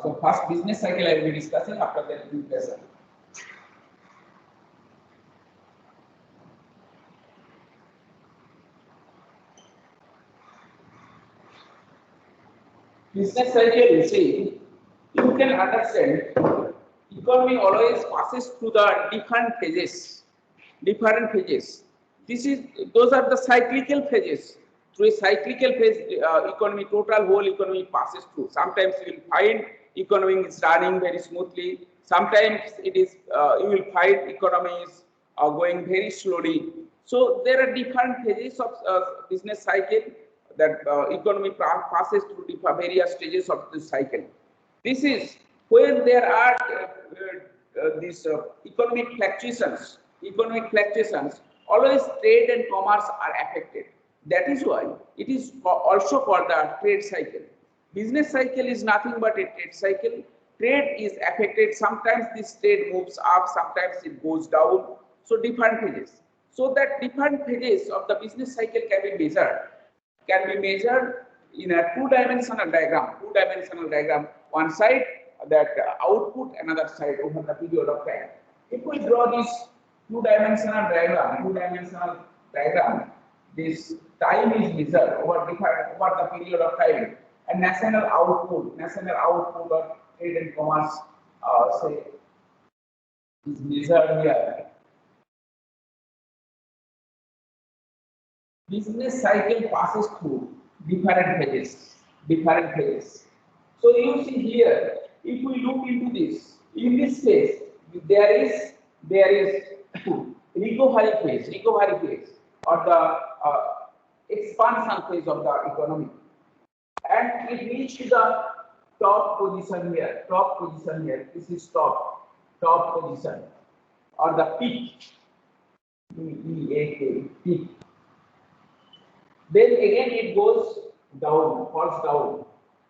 So first business cycle I will be discussing, after that inflation. Business cycle, you see, you can understand economy always passes through the different phases. Those are the cyclical phases. Through a cyclical phase, economy, total whole economy passes through. Sometimes you will find economy is running very smoothly. Sometimes it is you will find economies going very slowly. So there are different phases of business cycle that economy passes through various stages of this cycle. This is when there are these economic fluctuations. Always trade and commerce are affected. That is why it is also called the trade cycle. Business cycle is nothing but a trade cycle. Trade is affected. Sometimes this trade moves up, sometimes it goes down. So different phases. So that different phases of the business cycle can be measured in a two-dimensional diagram. One side that output, another side over the period of time. If we draw this two-dimensional diagram, this time is measured over the period of time, and national output of trade and commerce say is measured here. Business cycle passes through different phases. So you see here, if we look into this, in this phase, there is recovery phase, or the expansion phase of the economy, and it reached the top position here. This is top position, or the peak. Peak. Then again it goes down, falls down,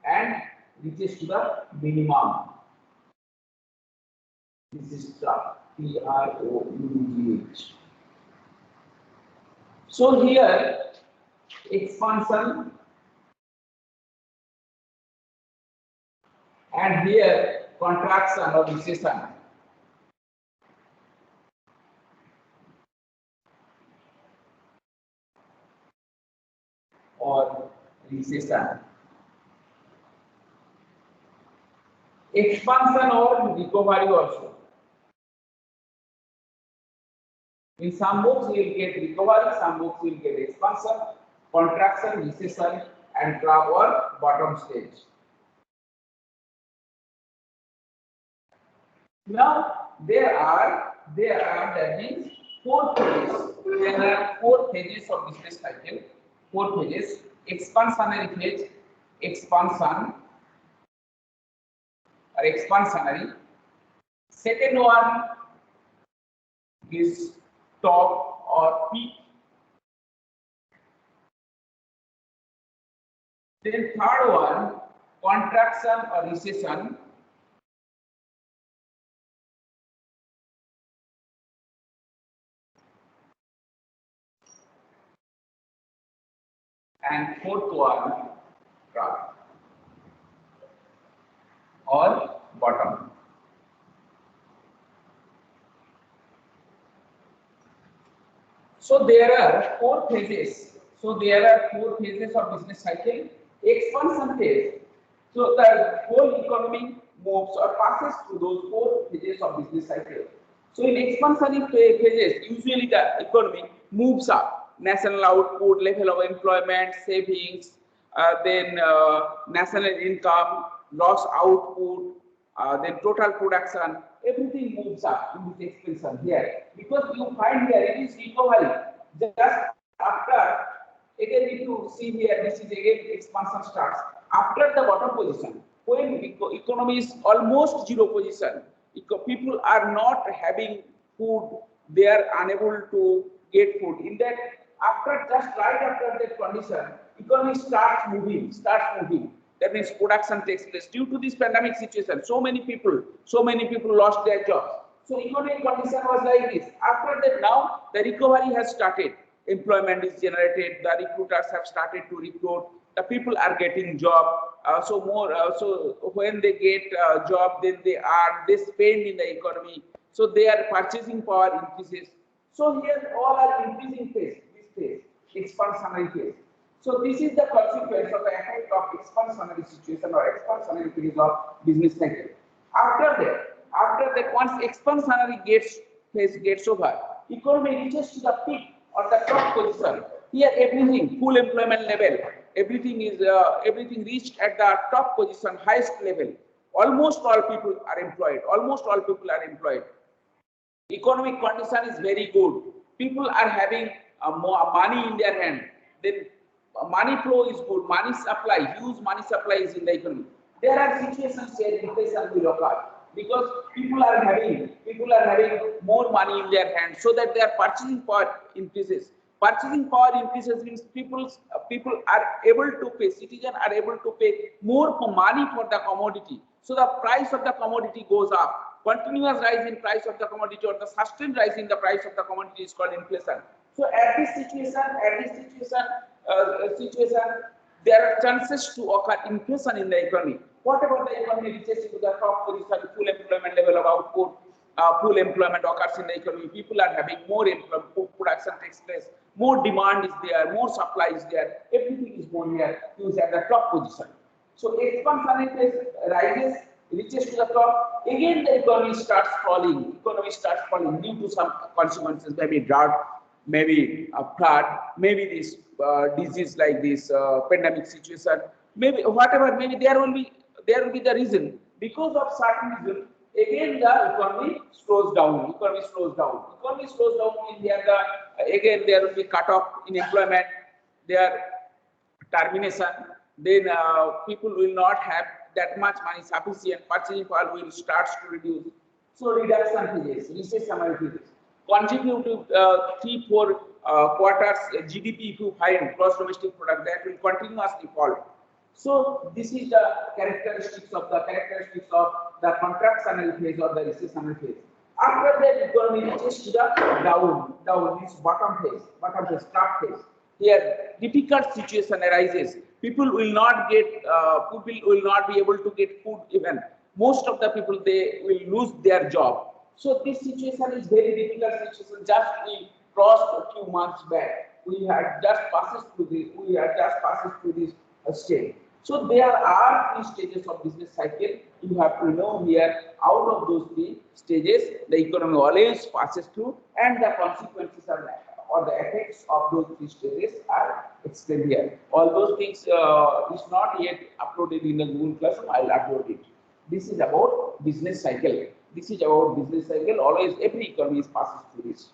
and reaches to the minimum. This is trough. TROUGH. So here expansion, and here contraction or recession. Expansion or recovery also. In some books you will get recovery, some books you will get expansion, contraction, recession, and trough or bottom stage. Now there are that means 4 phases. There are 4 phases of business cycle. 4 phases: expansionary phase, expansionary. Second one is top or peak. Then third one, contraction or recession. And fourth one, trough or bottom. So there are 4 phases. of business cycle. Expansion phase. So the whole economy moves or passes through those 4 phases of business cycle. So in expansionary phases, usually the economy moves up. National output, level of employment, savings, then national income, gross output, then total production, everything moves up in this expansion here. Because you find here it is recovery. Just after, again if you see here, this is again expansion starts. After the bottom position, when economy is almost zero position, people are not having food, they are unable to get food. In that, right after that condition, economy starts moving. That means production takes place. Due to this pandemic situation, so many people lost their jobs. So economic condition was like this. After that, now the recovery has started. Employment is generated. The recruiters have started to recruit. the people are getting job. So when they get job, then they spend in the economy. So their purchasing power increases. So here all are increasing phase, this phase, expansionary phase. So this is the consequence of the effect of expansionary situation or expansionary phase of business cycle. After that, once expansionary phase gets over, economy reaches to the peak or the top position. Here everything, full employment level, everything reached at the top position, highest level. Almost all people are employed. Almost all people are employed. Economic condition is very good. People are having more money in their hand. Then money flow is good. Money supply, huge money supply is in the economy. There are situations where inflation will occur because people are having more money in their hand, so that their purchasing power increases. Purchasing power increases means people are able to pay. Citizens are able to pay more for money for the commodity. So the price of the commodity goes up. Continuous rise in price of the commodity or the sustained rise in the price of the commodity is called inflation. So at this situation, there are chances to occur inflation in the economy. Whatever the economy reaches into the top position, full employment level of output, full employment occurs in the economy. People are having more employment, production takes place, more demand is there, more supply is there. Everything is going here. Is at the top position. So expansionary phase rises, reaches to the top. Again, the economy starts falling. Due to some consequences, maybe drought, maybe a flood, maybe this disease like this pandemic situation, maybe whatever. Maybe there will be the reason. Because of certain reason, again the economy slows down. Economy slows down in again there will be cut off in employment. There termination, then people will not have that much money sufficient, purchasing power will start to reduce. So reduction phases, recessionary phases, contribute to 3-4 quarters GDP if you find gross domestic product, that will continuously fall. So this is the characteristics of the contractionary phase or the recessionary phase. After that, economy reaches to the down means bottom phase, top phase. Here, difficult situation arises. People will not be able to get food even. Most of the people, they will lose their job. So this situation is very difficult situation. Just we crossed a few months back. We had just passes through this stage. So there are 3 stages of business cycle. You have to know here, out of those 3 stages, the economy always passes through, and the consequences or the effects of those 3 stages are explained here. All those things is not yet uploaded in the Google Classroom. I'll upload it. This is about business cycle. Always every economy passes through this.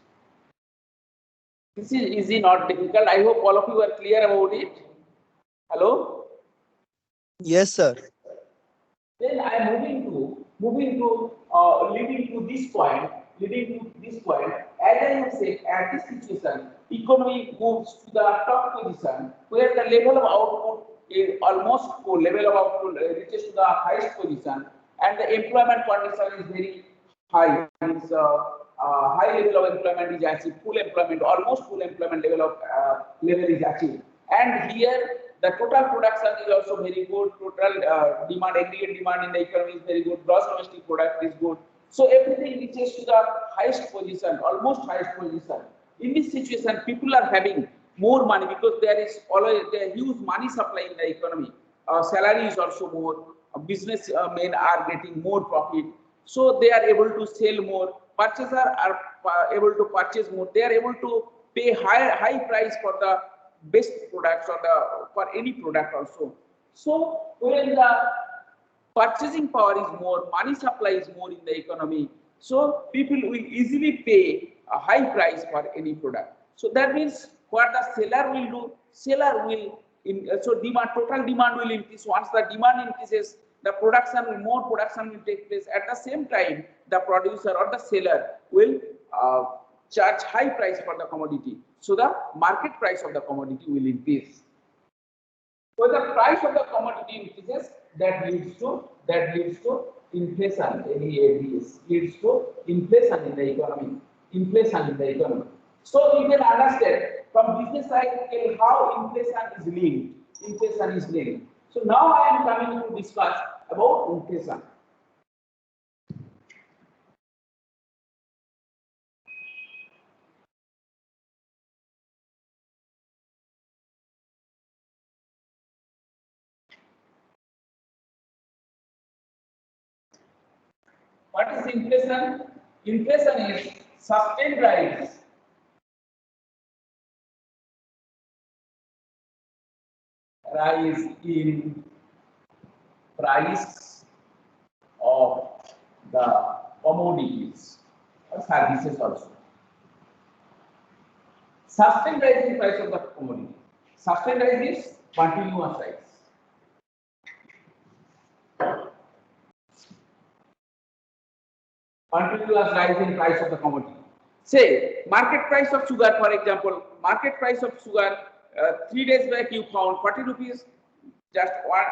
This is easy, not difficult. I hope all of you are clear about it. Hello? Yes, sir. Then I am leading to this point. As I have said, at this situation, economy moves to the top position where the level of output is almost full. Level of output reaches to the highest position, and the employment condition is very high. Means high level of employment is achieved. Almost full employment level is achieved. And here the total production is also very good. Total demand, aggregate demand in the economy is very good. Gross domestic product is good. So everything reaches to the highest position, almost highest position. In this situation, people are having more money because there is always a huge money supply in the economy. Salary is also more. Business men are getting more profit, so they are able to sell more. Purchasers are able to purchase more. They are able to pay high price for the best products or for any product also. So when the purchasing power is more, money supply is more in the economy, so people will easily pay a high price for any product. So that means what the seller will do, total demand will increase. Once the demand increases, more production will take place. At the same time, the producer or the seller will charge high price for the commodity. So the market price of the commodity will increase. When the price of the commodity increases, that leads to inflation. Leads to inflation in the economy. So you can understand from business cycle how inflation is linked. inflation is nil. So now I am coming to discuss about inflation. What is inflation? Inflation is sustained rise in price of the commodities or services also. Sustained rise in price of the commodity. Sustained rise is continuous rise. Continuous rise in price of the commodity. Say, market price of sugar, for example, market price of sugar, 3 days back you found 40 rupees, just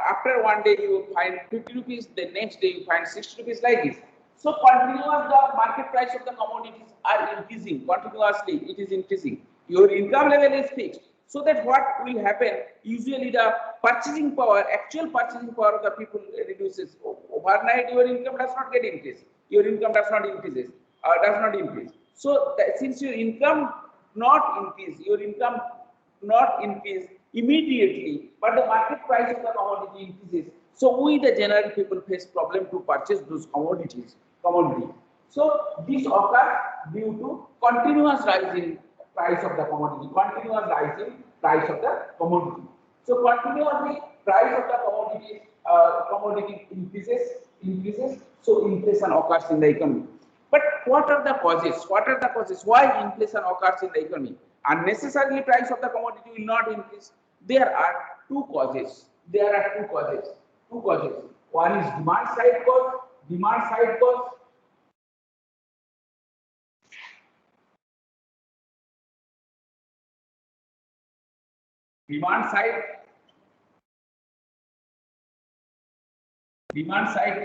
after 1 day you find 50 rupees, the next day you find 60 rupees like this. So continuous the market price of the commodities are increasing, continuously it is increasing. Your income level is fixed. So that what will happen, usually the purchasing power, actual purchasing power of the people reduces. Overnight your income does not get increased. Your income does not increase. So that since your income not increase, your income not increase immediately, but the market price of the commodity increases. So we the general people face problem to purchase those commodities. So this occurs due to continuous rise in price of the commodity, continuous rise in price of the commodity. So continuously price of the commodity increases. So inflation occurs in the economy. But what are the causes? Why inflation occurs in the economy? Unnecessarily price of the commodity will not increase. There are two causes. One is demand side cause. Demand side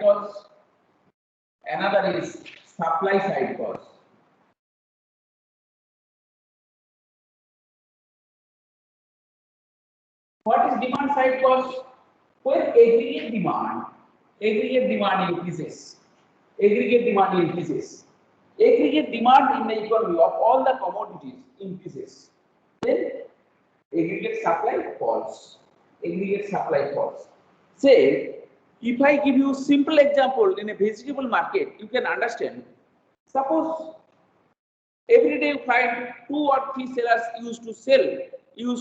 cause. Another is supply side cause. What is demand side cause? When aggregate demand increases. Aggregate demand in the economy of all the commodities increases. Then aggregate supply falls. Say, if I give you simple example in a vegetable market, you can understand. Suppose every day you find 2 or 3 sellers used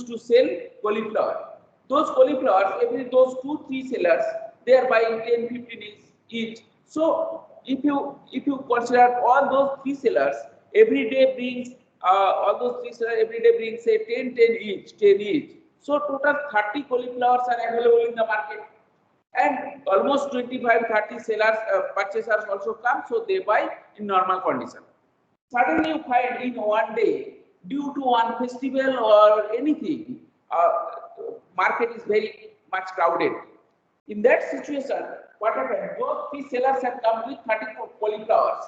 to sell cauliflower. Those cauliflowers, those 2-3 sellers, they are buying 10-15 each. So if you consider all those 3 sellers every day brings say 10 each. So total 30 cauliflowers are available in the market, and almost 25-30 sellers purchasers also come, so they buy in normal condition. Suddenly you find in one day, due to one festival or anything, market is very much crowded. In that situation, what happened? Those 3 sellers have come with 30 cauliflowers,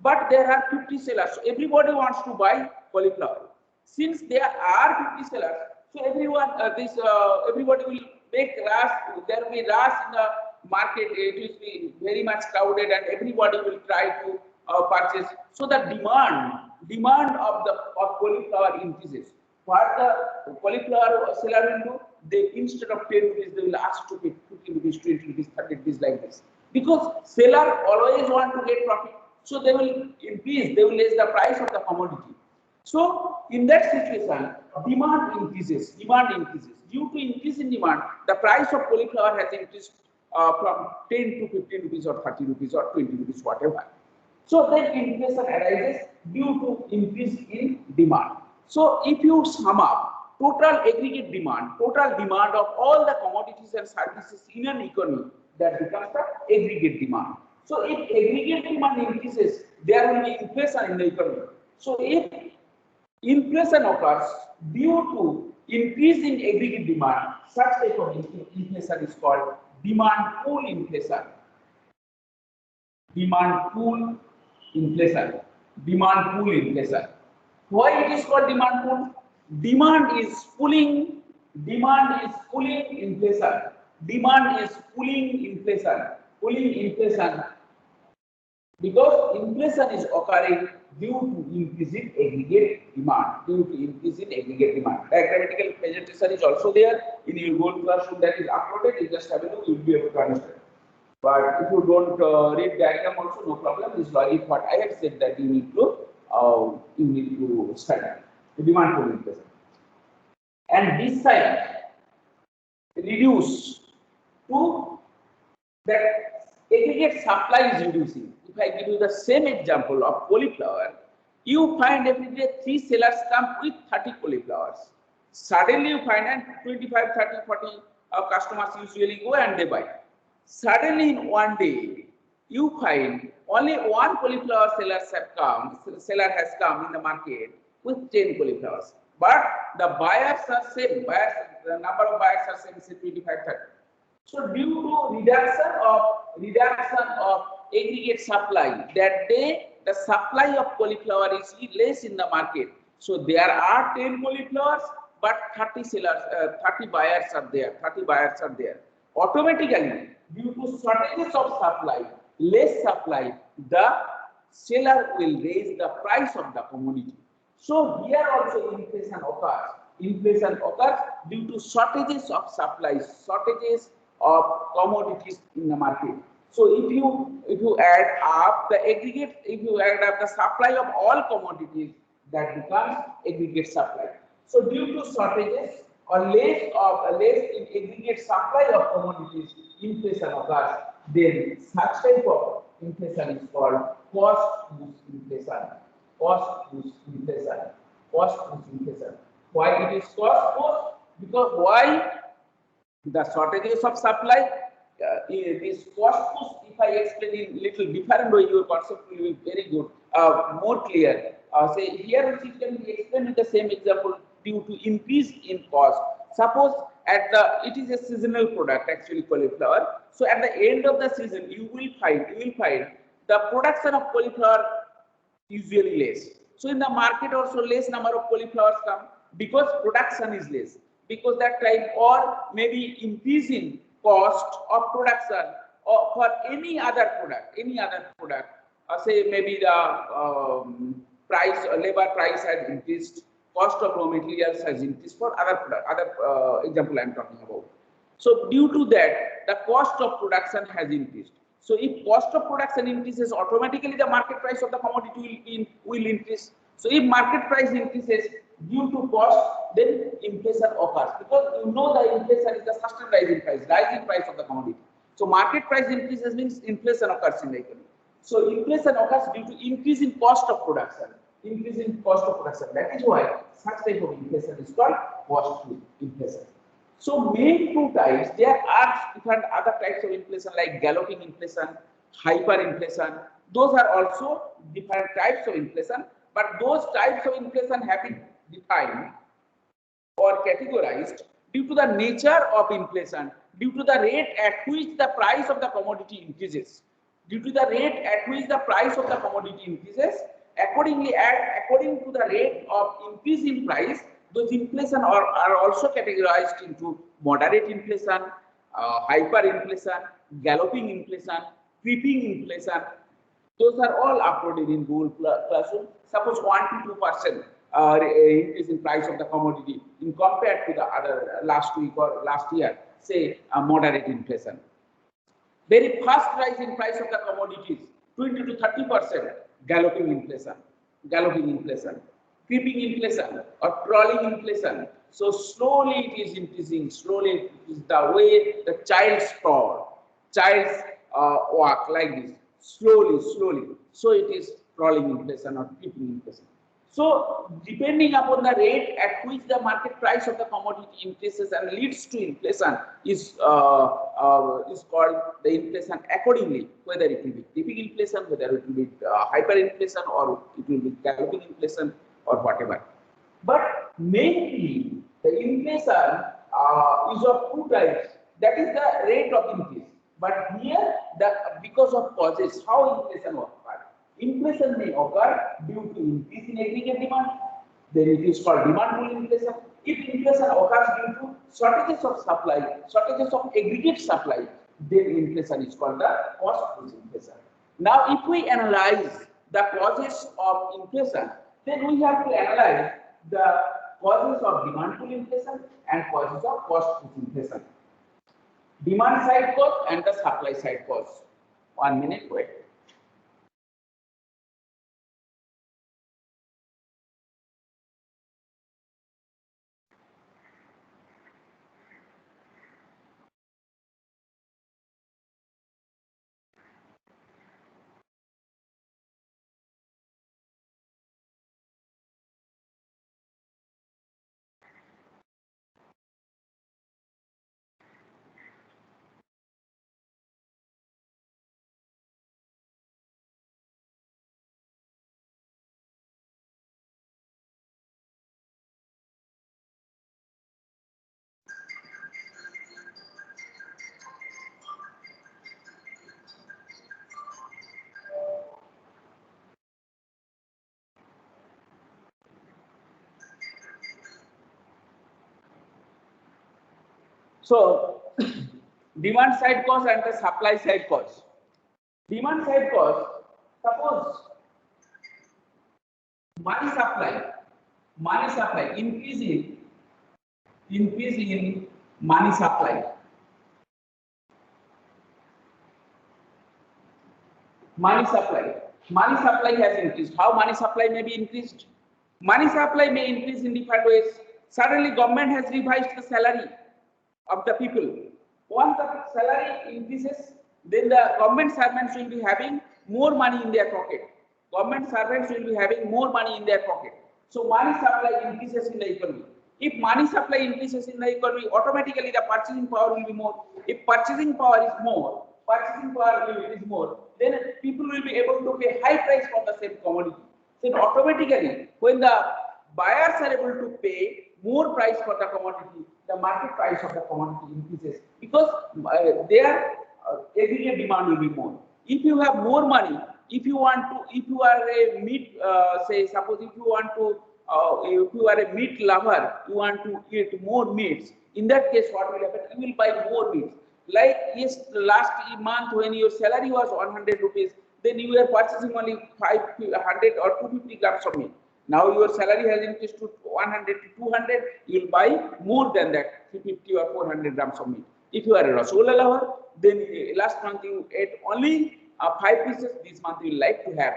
but there are 50 sellers. So everybody wants to buy cauliflower. Since there are 50 sellers, so everybody will make rush. There will be rush in the market. It will be very much crowded, and everybody will try to purchase. So the demand of cauliflower increases. What the cauliflower seller will do? They, instead of 10 rupees, they will ask to pay 15 rupees, 20 rupees, 30 rupees like this. Because seller always want to get profit, so they will raise the price of the commodity. So in that situation, demand increases. Due to increase in demand, the price of cauliflower has increased from 10 to 15 rupees or 30 rupees or 20 rupees, whatever. So then inflation arises due to increase in demand. So if you sum up total aggregate demand, of all the commodities and services in an economy, that becomes the aggregate demand. So if aggregate demand increases, there will be inflation in the economy. So if inflation occurs due to increase in aggregate demand, such type of inflation is called demand pool inflation. Demand pool inflation. Why it is called demand pool? Demand is pulling Demand is pulling inflation. Demand is pulling inflation. Pulling inflation because inflation is occurring due to increase in aggregate demand. Due to increase in aggregate demand. Diagrammatical presentation is also there in your Google Classroom that is uploaded. You just have a look, you will be able to understand. But if you don't read diagram also, no problem. This logic what I have said that you need to study the demand pull inflation. And this side reduce to that aggregate supply is reducing. If I give you the same example of cauliflower, you find every day 3 sellers come with 30 cauliflowers. Suddenly you find that 25, 30, 40 customers usually go and they buy. Suddenly in one day, you find only one cauliflower seller has come in the market with 10 cauliflowers. But the buyers are same, the number of buyers are same, say 25, 30. So due to reduction of aggregate supply, that day the supply of cauliflower is less in the market. So there are 10 cauliflowers, but 30 sellers, 30 buyers are there. 30 buyers are there. Automatically, due to shortages of supply, less supply, the seller will raise the price of the commodity. So here also inflation occurs. Inflation occurs due to shortages of supplies, shortages of commodities in the market. So if you add up the aggregate, if you add up the supply of all commodities, that becomes aggregate supply. So due to shortages or less in aggregate supply of commodities, inflation occurs. Then such type of inflation is called cost push inflation. Cost push inflation. Cost push inflation. Why it is cost push? Because why? The shortages of supply, this cost push, if I explain in little different way, your concept will be very good, more clear. Say here it can be explained with the same example due to increase in cost. Suppose it is a seasonal product actually cauliflower. So at the end of the season, you will find the production of cauliflower usually less. So in the market also less number of cauliflowers come because production is less. Because that time or maybe increase in cost of production or for any other product, say maybe the labor price has increased, cost of raw materials has increased for other product, example I am talking about. So due to that, the cost of production has increased. So if cost of production increases, automatically the market price of the commodity will increase. So if market price increases due to cost, then inflation occurs, because you know the inflation is the sustained rising price of the commodity. So market price increases means inflation occurs in the economy. So inflation occurs due to increase in cost of production. Increase in cost of production. That is why such type of inflation is called cost inflation. So main two types, there are different other types of inflation like galloping inflation, hyperinflation. Those are also different types of inflation, but those types of inflation have been defined or categorized due to the nature of inflation, due to the rate at which the price of the commodity increases. Due to the rate at which the price of the commodity increases, according to the rate of increase in price, those inflation are also categorized into moderate inflation, hyperinflation, galloping inflation, creeping inflation. Those are all uploaded in Google Classroom. Suppose 1 to 2% increase in price of the commodity in compared to the other last week or last year, say moderate inflation. Very fast rise in price of the commodities, 20 to 30%, galloping inflation, creeping inflation or crawling inflation. So slowly it is increasing, slowly it is the way the child's walk like this, slowly. So it is crawling inflation or creeping inflation. So depending upon the rate at which the market price of the commodity increases and leads to inflation is called the inflation accordingly, whether it will be creeping inflation, whether it will be hyperinflation, or it will be galloping inflation or whatever. But mainly the inflation is of two types. That is the rate of increase. But here, because of causes, how inflation occurs. Inflation may occur due to increase in aggregate demand, then it is called demand pull inflation. If inflation occurs due to shortages of supply, shortages of aggregate supply, then inflation is called the cost-push inflation. Now, if we analyze the causes of inflation, then we have to analyze the causes of demand pull inflation and causes of cost-push inflation. Demand side cause and the supply side cause. 1 minute, wait. So, demand side cause and the supply side cause. Demand side cause, suppose money supply, increase in money supply. Money supply has increased. How money supply may be increased? Money supply may increase in different ways. Suddenly, government has revised the salary of the people. Once the salary increases, then the government servants will be having more money in their pocket. Government servants will be having more money in their pocket. So money supply increases in the economy. If money supply increases in the economy, automatically the purchasing power will be more. If purchasing power is more, then people will be able to pay high price for the same commodity. Then automatically, when the buyers are able to pay more price for the commodity, the market price of the commodity increases because their aggregate demand will be more. If you have more money, if you are a meat, say suppose if you are a meat lover, you want to eat more meats. In that case, what will happen? You will buy more meats. Like yes, last month when your salary was 100 rupees, then you were purchasing only 500 or 250 grams of meat. Now your salary has increased to 100 to 200, you'll buy more than that, 350 or 400 grams of meat. If you are a Rasgulla lover, then last month you ate only 5 pieces, this month you like to have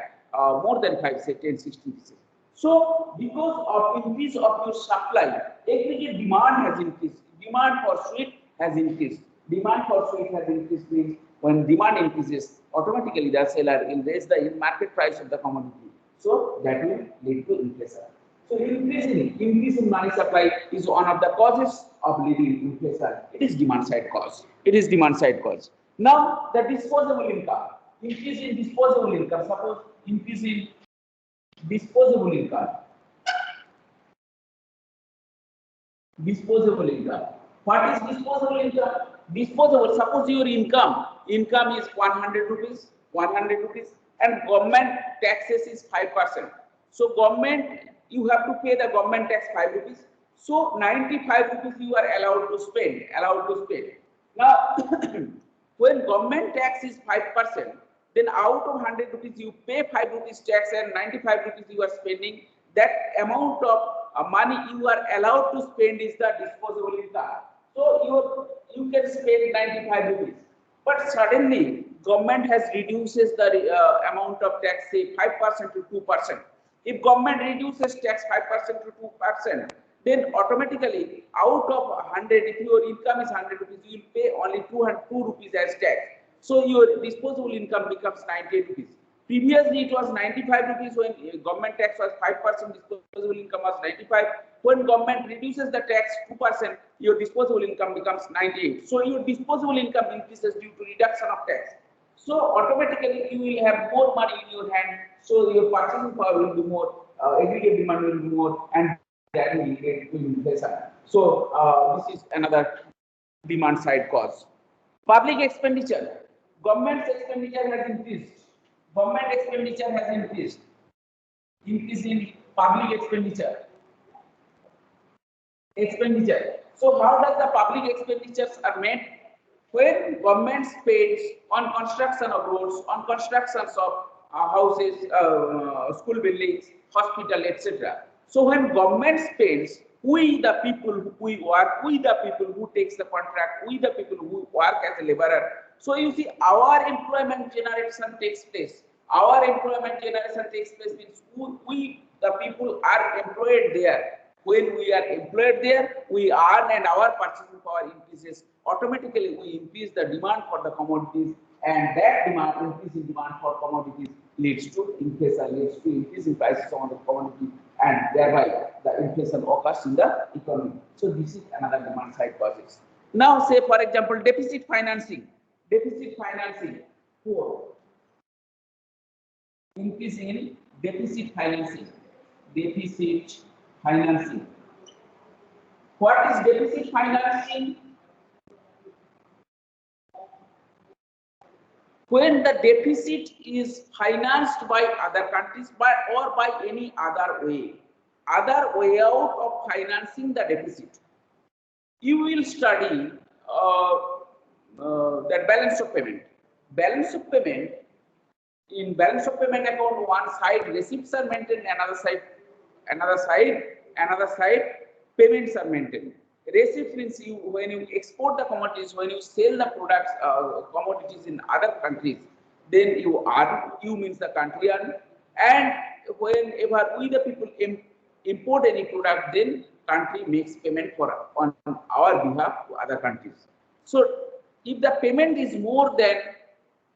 more than 5, say 10, 16 pieces. So because of increase of your supply, aggregate demand has increased. Demand for sweet has increased. Demand for sweet has increased means when demand increases, automatically the seller will raise the market price of the commodity. So that will lead to inflation. So increase in money supply is one of the causes of leading inflation. It is demand side cause. Now the disposable income, increase in disposable income. Suppose increase in disposable income. Disposable income. What is disposable income? Disposable. Suppose your income is 100 rupees, and government taxes is 5%. So government, you have to pay the government tax 5 rupees. So 95 rupees you are allowed to spend. Now, when government tax is 5%, then out of 100 rupees you pay 5 rupees tax and 95 rupees you are spending. That amount of money you are allowed to spend is the disposable income. So you can spend 95 rupees. But suddenly government has reduces the amount of tax, say 5% to 2%. If government reduces tax 5% to 2%, then automatically out of 100, if your income is 100 rupees, you will pay only 2 rupees as tax. So your disposable income becomes 98 rupees. Previously, it was 95 rupees when government tax was 5%, disposable income was 95. When government reduces the tax 2%, your disposable income becomes 98. So your disposable income increases due to reduction of tax. So automatically you will have more money in your hand. So your purchasing power will be more, aggregate demand will be more, and that will lead to inflation. So this is another demand side cause. Public expenditure. Government's expenditure has increased. Increase in public expenditure. expenditure. So how does the public expenditures are made? When government spends on construction of roads, on constructions of houses, school buildings, hospital, etc. So when government spends, we the people we work, we the people who takes the contract, we the people who work as a laborer. So you see, our employment generation takes place. Our employment generation takes place means we the people are employed there. When we are employed there, we earn and our purchasing power increases. Automatically, we increase the demand for the commodities, and that increase in demand for commodities leads to inflation, leads to increase in prices of the commodity, and thereby the inflation occurs in the economy. So this is another demand side causes. Now, say for example, deficit financing. Deficit financing for increase in deficit financing. Deficit financing. What is deficit financing? When the deficit is financed by other countries or by any other way out of financing the deficit. You will study that balance of payment. Balance of payment, in balance of payment account, one side receipts are maintained, another side payments are maintained. Receipt means when you export the commodities, when you sell the products, commodities in other countries, then you earn, you means the country earn, and whenever we the people import any product, then country makes payment on our behalf to other countries. So if the payment is more than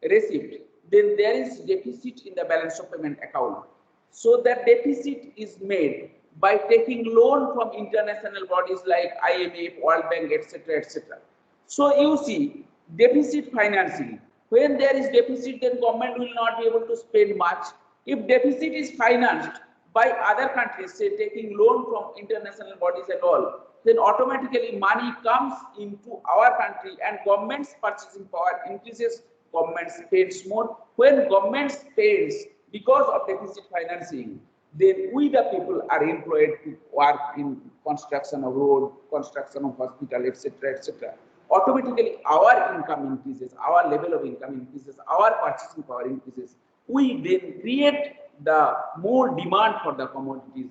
receipt, then there is deficit in the balance of payment account. So that deficit is made by taking loan from international bodies like IMF, World Bank, etc., etc. So you see, deficit financing. When there is deficit, then government will not be able to spend much. If deficit is financed by other countries, say taking loan from international bodies and all, then automatically money comes into our country and government's purchasing power increases, government spends more. When government spends because of deficit financing, then we the people are employed to work in construction of road, construction of hospital, etc., etc. Automatically our income increases, our level of income increases, our purchasing power increases. We then create the more demand for the commodities,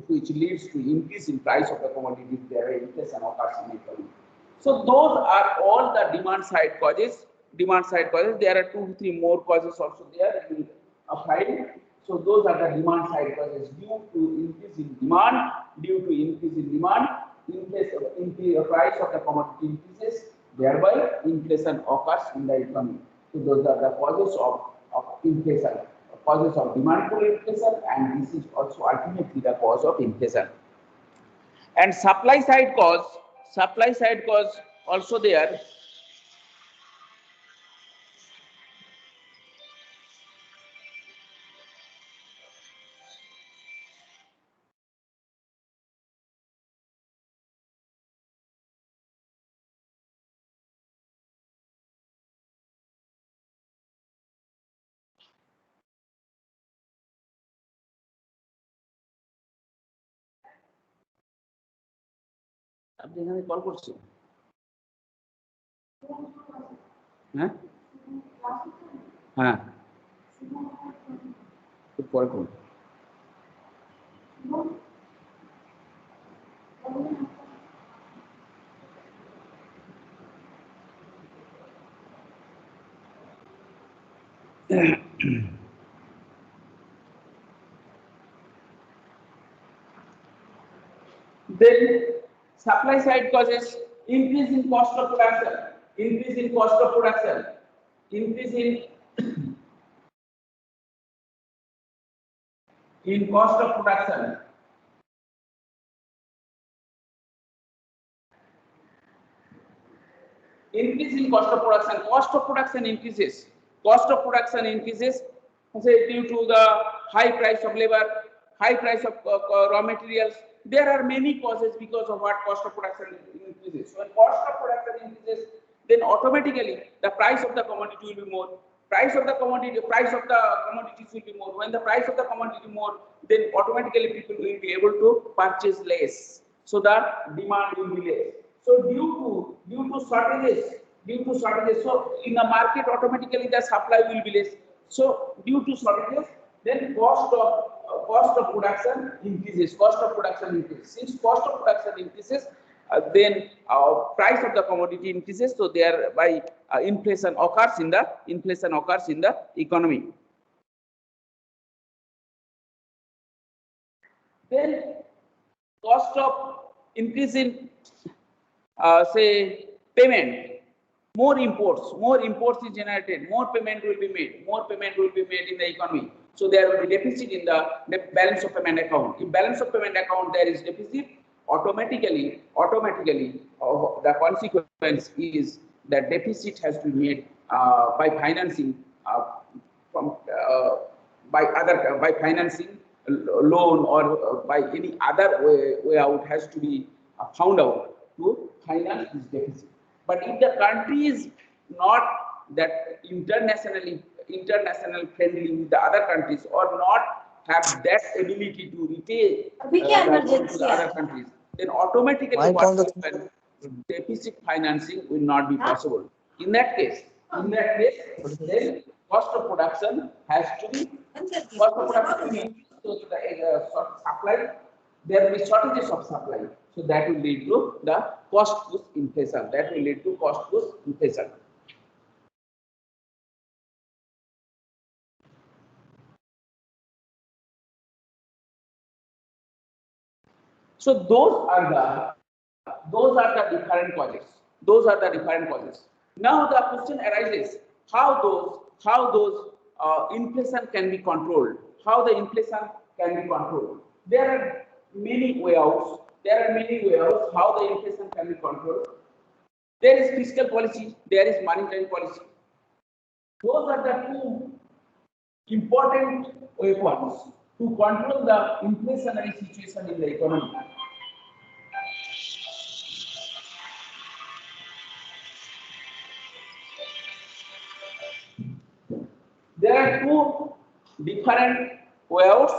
which leads to increase in price of the commodities, there is inflation occurs in the economy. So those are all the demand side causes. Demand side causes. There are 2-3 more causes also there in applied. So those are the demand side causes. Due to increase in demand, the price of the commodity increases, thereby inflation occurs in the economy. So those are the causes of inflation, causes of demand pull inflation, and this is also ultimately the cause of inflation. And supply side cause also there. আপনি এখানে call করছেন? হ্যাঁ হ্যাঁ, একটু পরে করুন। Then supply side causes increase in cost of production, increase in cost of production, increase in cost of production. Increase in cost of production increases. Cost of production increases, say due to the high price of labor, high price of raw materials. There are many causes because of what cost of production increases. When cost of production increases, then automatically the price of the commodity will be more. price of the commodities will be more. When the price of the commodity more, then automatically people will be able to purchase less. So the demand will be less. So due to shortages, so in the market automatically the supply will be less. So due to shortages, then cost of production increases. Since cost of production increases, then price of the commodity increases. So thereby inflation occurs in the economy. Then cost of increase in say payment. More imports is generated, more payment will be made in the economy. So there will be deficit in the balance of payment account. In balance of payment account there is deficit, automatically the consequence is that deficit has to be made by financing by financing loan or by any other way out has to be found out to finance this deficit. But if the country is not that international friendly with the other countries or not have that ability to repay to the other countries, then automatically what happens, deficit financing will not be possible. In that case, then cost of production has to be so the supply, there will be shortages of supply. So that will lead to the cost push inflation. So those are the different causes. Now the question arises: how those inflation can be controlled? How the inflation can be controlled? There are many way outs. How the inflation can be controlled. There is fiscal policy. There is monetary policy. Those are the two important weapons to control the inflationary situation in the economy. There are two different ways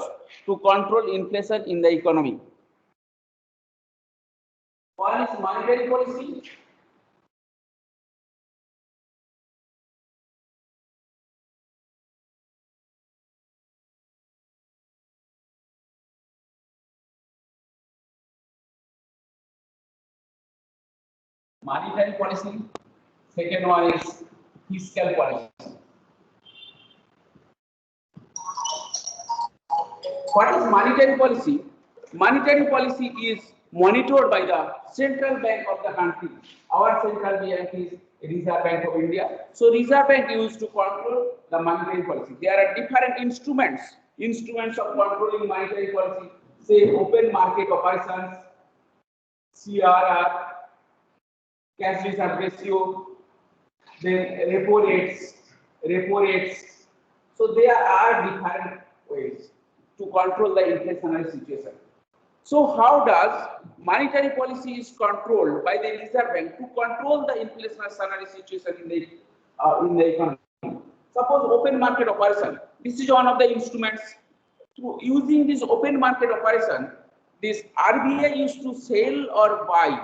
to control inflation in the economy. One is monetary policy. Second one is fiscal policy. What is monetary policy? Monetary policy is monitored by the central bank of the country. Our central bank is Reserve Bank of India. So Reserve Bank used to control the monetary policy. There are different instruments of controlling monetary policy. Say open market operations, CRR, cash reserve ratio, then repo rates. So there are different ways to control the inflationary situation. So how does monetary policy is controlled by the Reserve Bank to control the inflationary situation in the economy? Suppose open market operation. This is one of the instruments. Through using this open market operation, this RBI used to sell or buy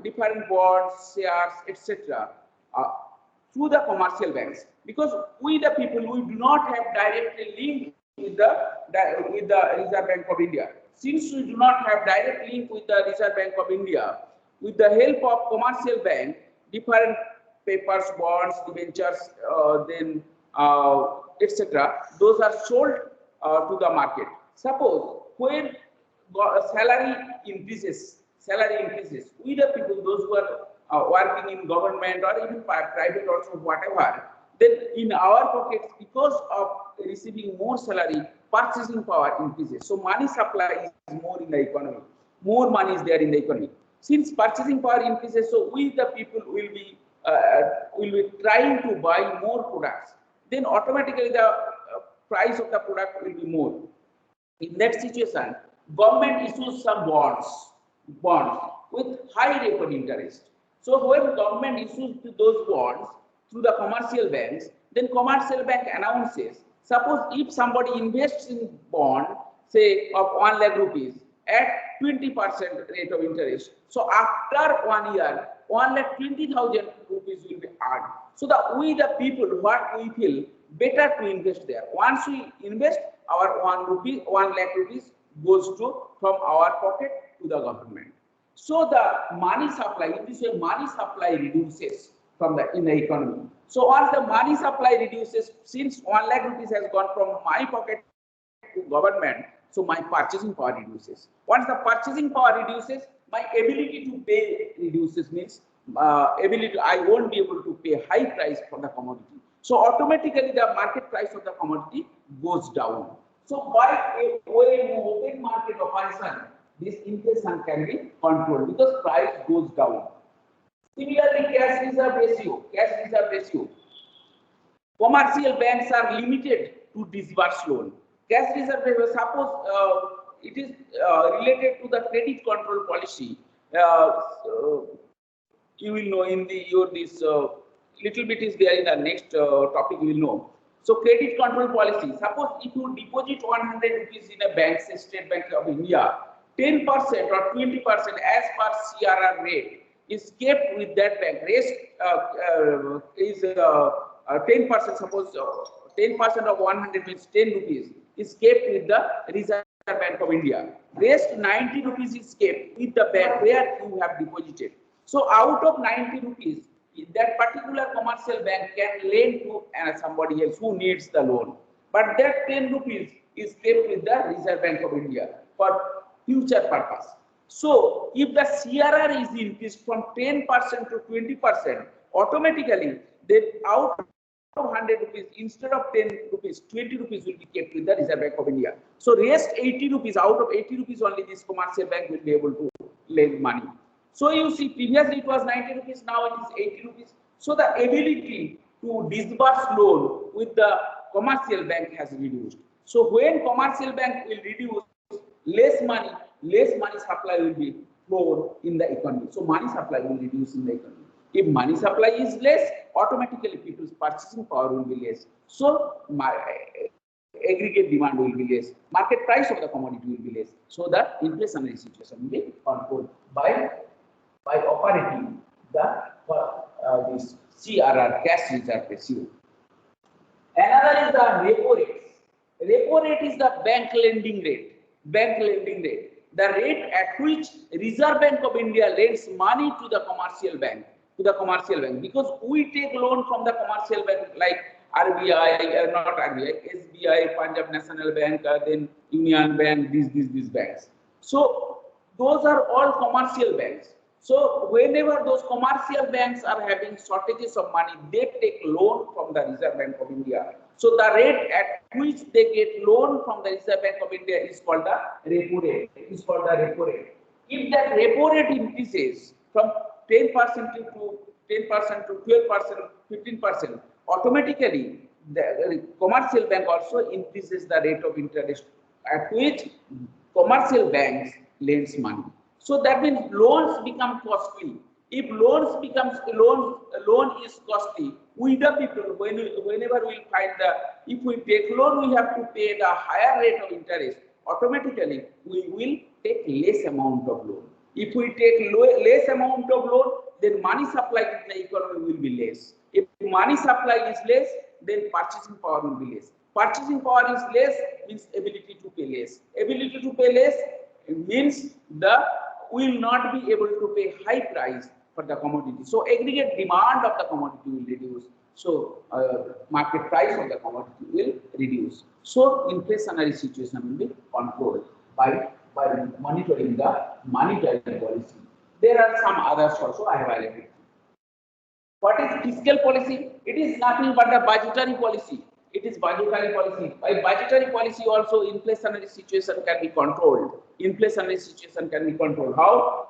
different bonds, shares, etc. Through the commercial banks, because we the people, we do not have directly link with the Reserve Bank of India. Since we do not have direct link with the Reserve Bank of India, with the help of commercial bank, different papers, bonds, debentures, etc. Those are sold to the market. Suppose when salary increases, we the people, those who are working in government or even private also, whatever, then in our pockets, because of receiving more salary, purchasing power increases. So money supply is more in the economy. More money is there in the economy. Since purchasing power increases, so we the people will be trying to buy more products. Then automatically the price of the product will be more. In that situation, government issues some bonds with high rate of interest. So when government issues those bonds, through the commercial banks, then commercial bank announces, suppose if somebody invests in bond, say of 1 lakh rupees at 20% rate of interest. So after 1 year, 1,20,000 rupees will be earned. So that we the people, what we feel better to invest there. Once we invest, our 1 lakh rupees goes to from our pocket to the government. So the money supply, in this way, money supply reduces from in the economy. So once the money supply reduces, since 1 lakh rupees has gone from my pocket to government, so my purchasing power reduces. Once the purchasing power reduces, my ability to pay reduces, means I won't be able to pay high price for the commodity. So automatically the market price of the commodity goes down. So by a open market operation, this inflation can be controlled because price goes down. Similarly, cash reserve ratio. Commercial banks are limited to disburse loan. Cash reserve ratio, suppose it is related to the credit control policy. You will know in this little bit is there in the next topic. You will know. So credit control policy. Suppose if you deposit 100 rupees in a bank, say State Bank of India, 10% or 20% as per CRR rate is kept with that bank. Rest is 10%. Suppose 10% of 100 means 10 rupees is kept with the Reserve Bank of India. Rest 90 rupees is kept with the bank where you have deposited. So out of 90 rupees, that particular commercial bank can lend to somebody else who needs the loan. But that 10 rupees is kept with the Reserve Bank of India for future purpose. So if the CRR is increased from 10% to 20%, automatically then out of 100 rupees, instead of 10 rupees, 20 rupees will be kept with the Reserve Bank of India. So rest 80 rupees, out of 80 rupees only this commercial bank will be able to lend money. So you see, previously it was 90 rupees, now it is 80 rupees. So the ability to disburse loan with the commercial bank has reduced. So when commercial bank will reduce, less money supply will be flowed in the economy. So money supply will reduce in the economy. If money supply is less, automatically people's purchasing power will be less. So aggregate demand will be less. Market price of the commodity will be less. So the inflationary situation will be controlled by operating the this CRR, cash reserve ratio. Another is the repo rate. Repo rate is the bank lending rate. The rate at which Reserve Bank of India lends money to the commercial bank. Because we take loan from the commercial bank like RBI, not RBI, SBI, Punjab National Bank, then Union Bank, these banks. So those are all commercial banks. So whenever those commercial banks are having shortages of money, they take loan from the Reserve Bank of India. So the rate at which they get loan from the Reserve Bank of India is called the repo rate. If that repo rate increases from 10% to 12%, 15%, automatically the commercial bank also increases the rate of interest at which commercial banks lends money. So that means loans become costly. If loan is costly, we the people, whenever we find if we take loan, we have to pay the higher rate of interest. Automatically, we will take less amount of loan. If we take less amount of loan, then money supply in the economy will be less. If money supply is less, then purchasing power will be less. Purchasing power is less means ability to pay less. Ability to pay less means will not be able to pay high price for the commodity. So aggregate demand of the commodity will reduce. So market price of the commodity will reduce. So inflationary situation will be controlled by monitoring the monetary policy. There are some others also I have highlighted. What is fiscal policy? It is nothing but a budgetary policy. It is budgetary policy. By budgetary policy also inflationary situation can be controlled. How?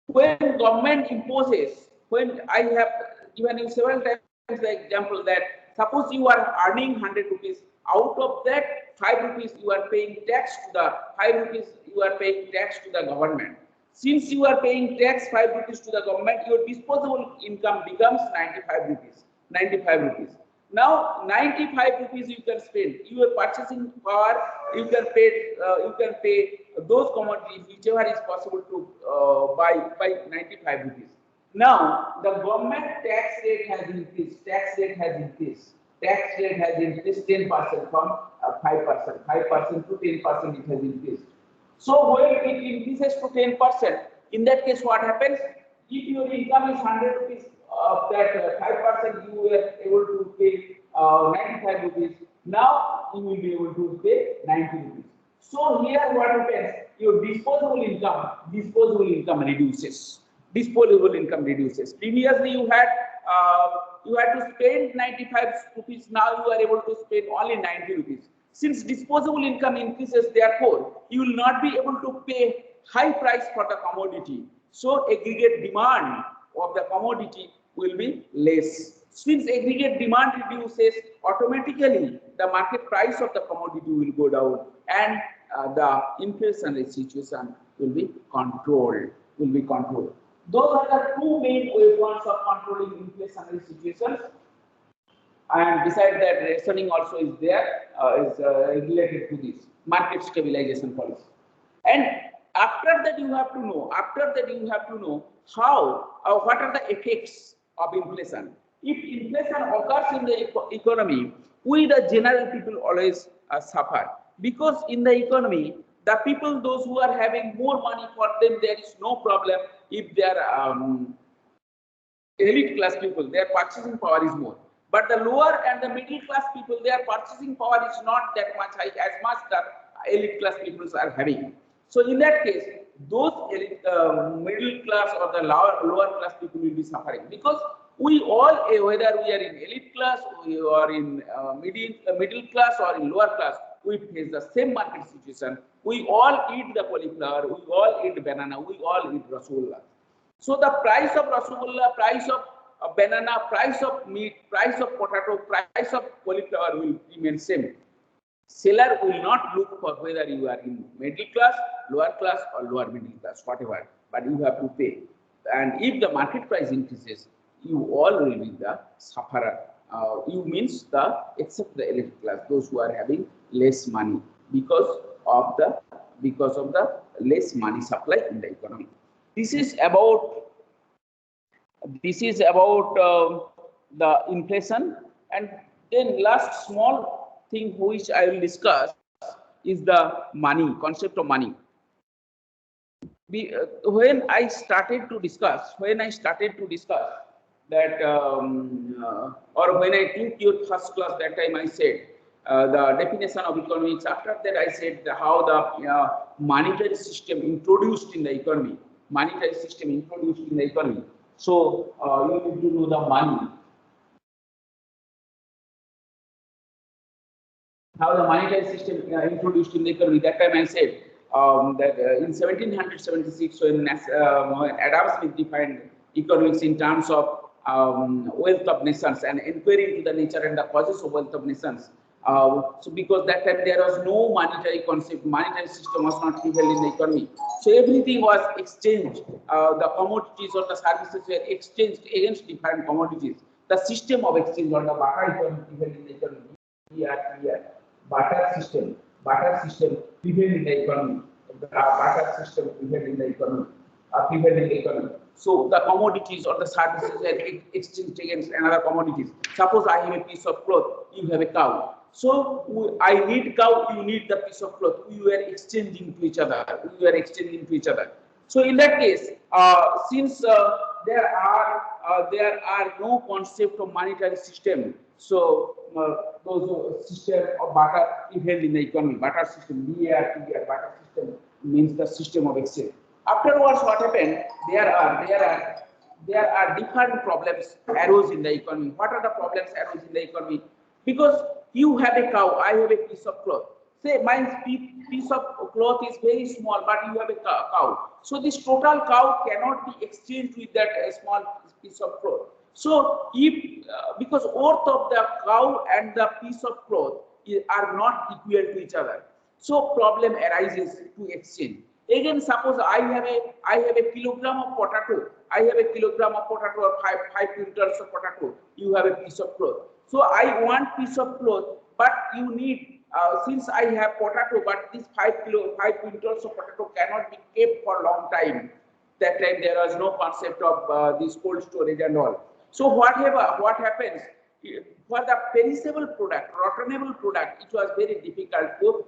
When government imposes, when I have given you several times the example that suppose you are earning 100 rupees, out of that 5 rupees you are paying tax to the government. Since you are paying tax 5 rupees to the government, your disposable income becomes 95 rupees. 95 rupees. Now 95 rupees you can spend. Your purchasing power, you can pay those commodities whichever is possible to buy by 95 rupees. Now the government tax rate has increased. Tax rate has increased. Tax rate has increased 10% from 5%. 5% to 10% it has increased. So when it increases to 10%, in that case what happens? If your income is 100 rupees, that 5% you were able to pay 95 rupees. Now you will be able to pay 90 rupees. So here what happens? Your disposable income reduces. Disposable income reduces. Previously you had to spend 95 rupees. Now you are able to spend only 90 rupees. Since disposable income increases, therefore you will not be able to pay high price for the commodity. So aggregate demand of the commodity will be less. Since aggregate demand reduces, automatically the market price of the commodity will go down, and the inflationary situation will be controlled. Those are the two main weapons of controlling inflationary situations. And besides that, rationing also is there, is related to this market stabilization policy. And after that you have to know how what are the effects of inflation. If inflation occurs in the economy, we the general people always suffer, because in the economy the people, those who are having more money, for them there is no problem. If they are elite class people, their purchasing power is more. But the lower and the middle class people, their purchasing power is not that much high as much that elite class people are having. So in that case, those elite, middle class or the lower class people will be suffering, because we all, whether we are in elite class or in middle class or in lower class, we face the same market situation. We all eat the cauliflower, we all eat banana, we all eat rasgulla. So the price of rasgulla, price of banana, price of meat, price of potato, price of cauliflower will remain same. Seller will not look for whether you are in middle class, lower class, or lower middle class, whatever, but you have to pay. And if the market price increases, you all will be the sufferer. You means except the elite class, those who are having less money because of the less money supply in the economy. This is about the inflation. And then last small thing which I will discuss is the money, concept of money. When I started to discuss that, or when I took your first class, that time I said the definition of economics. After that, I said how the monetary system introduced in the economy. So you need to know the money. How the monetary system introduced in the economy. That time I said that in 1776, when Adam Smith defined economics in terms of wealth of nations and inquiry into the nature and the causes of wealth of nations. So because that time there was no monetary concept, monetary system was not prevalent in the economy. So everything was exchanged. The commodities or the services were exchanged against different commodities. The system of exchange or the barter economy prevailed in the economy. Barter system prevailed in the economy. Prevailed in the economy. So the commodities or the services were exchanged against another commodities. Suppose I have a piece of cloth, you have a cow. So I need cow, you need the piece of cloth. We were exchanging to each other. So in that case, since there are no concept of monetary system, so those system of barter prevailed in the economy. Barter system, barter system means the system of exchange. Afterwards, what happened? There are different problems arose in the economy. What are the problems arose in the economy? Because you have a cow, I have a piece of cloth. Say my piece of cloth is very small, but you have a cow. So this total cow cannot be exchanged with that small piece of cloth. So if because worth of the cow and the piece of cloth are not equal to each other, so problem arises to exchange. Again, suppose I have a kilogram of potato. I have a kilogram of potato or five quintals of potato. You have a piece of cloth. So I want piece of cloth, but you need since I have potato, but this 5 quintals of potato cannot be kept for a long time. That time there was no concept of this cold storage and all. So what happens? For the perishable product, rottenable product, it was very difficult to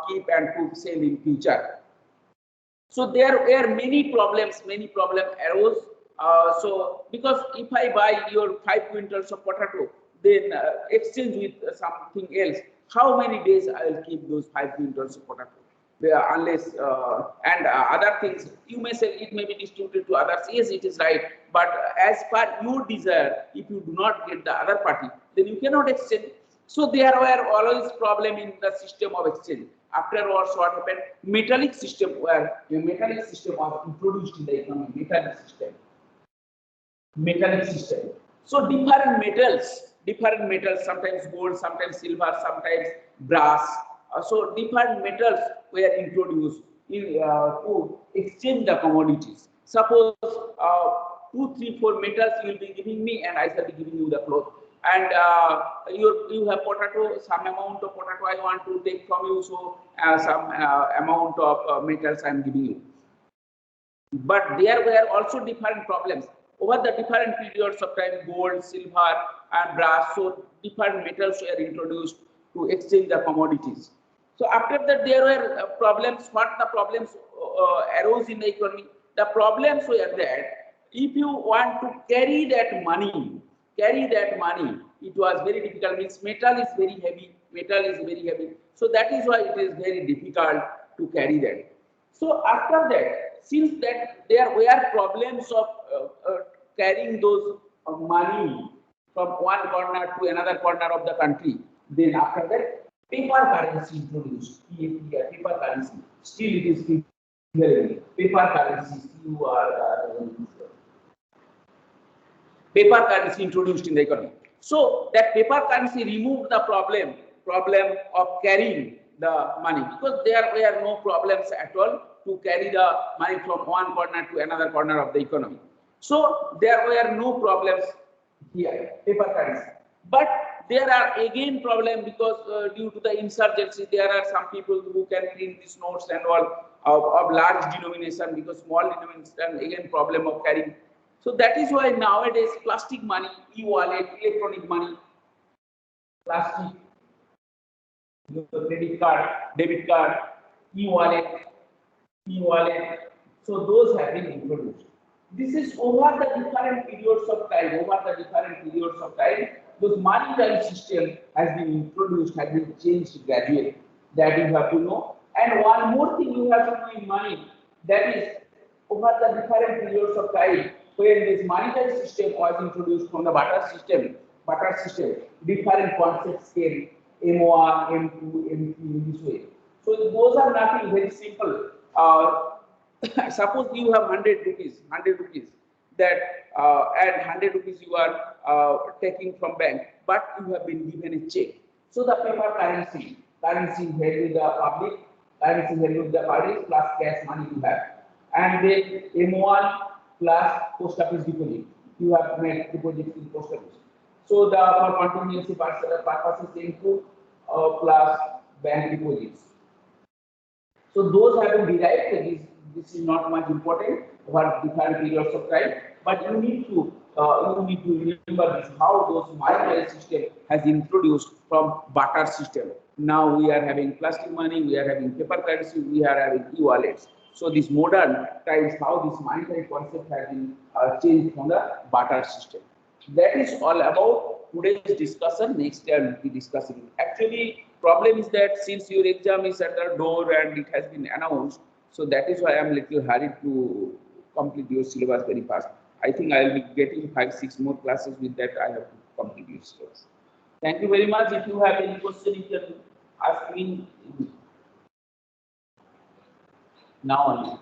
keep and to sell in future. So there were many problems arose. So because if I buy your 5 quintals of potato, then exchange with something else, how many days I will keep those 5 quintals of potato? Unless and other things, you may say it may be distributed to others. Yes, it is right. But as per your desire, if you do not get the other party, then you cannot exchange. So there were always problem in the system of exchange. Afterwards, what happened? Metallic system, where a metallic system was introduced in the economy. Metallic system. So different metals, sometimes gold, sometimes silver, sometimes brass. So different metals were introduced to exchange the commodities. Suppose 2, 3, 4 metals you will be giving me, and I shall be giving you the cloth. And you have potato, some amount of potato I want to take from you, so some amount of metals I am giving you. But there were also different problems. Over the different periods of time, gold, silver, and brass, so different metals were introduced to exchange the commodities. So after that, there were problems. What the problems arose in the economy? The problems were that if you want to carry that money, it was very difficult. Means metal is very heavy. So that is why it is very difficult to carry that. So after that, since that there were problems of carrying those money from one corner to another corner of the country, then after that, paper currency introduced. Paper currency. Still it is paper currency. Paper currency introduced in the economy. So that paper currency removed the problem of carrying the money, because there were no problems at all to carry the money from one corner to another corner of the economy. So there were no problems here, paper currency. But there are again problems because due to the insurgency, there are some people who can print these notes and all of large denomination, because small denomination again problem of carrying. So that is why nowadays plastic money, e-wallet, electronic money, plastic, credit card, debit card, e-wallet. So those have been introduced. This is over the different periods of time. Those monetary system has been introduced, has been changed gradually. That you have to know. And one more thing you have to know in money, that is over the different periods of time, when this monetary system was introduced from the barter system, different concepts came, M1, M2, M3 in this way. So those are nothing, very simple. Suppose you have 100 rupees, that and 100 rupees you are taking from bank, but you have been given a check. So the paper currency held with the public, plus cash money you have. And then M1 plus post office deposit. You have made deposit in post office. So the for continuous purposes M2 plus bank deposits. So those have been derived. This is not much important over different periods of time, but you need to remember this, how those monetary system has introduced from barter system. Now we are having plastic money, we are having paper currency, we are having e-wallets. So this modern times, how this monetary concept has been changed from the barter system. That is all about today's discussion. Next day I will be discussing. Actually, problem is that since your exam is at the door and it has been announced, so that is why I am little hurried to complete your syllabus very fast. I think I will be getting 5, 6 more classes. With that, I have to complete your syllabus. Thank you very much. If you have any question, you can ask me now only.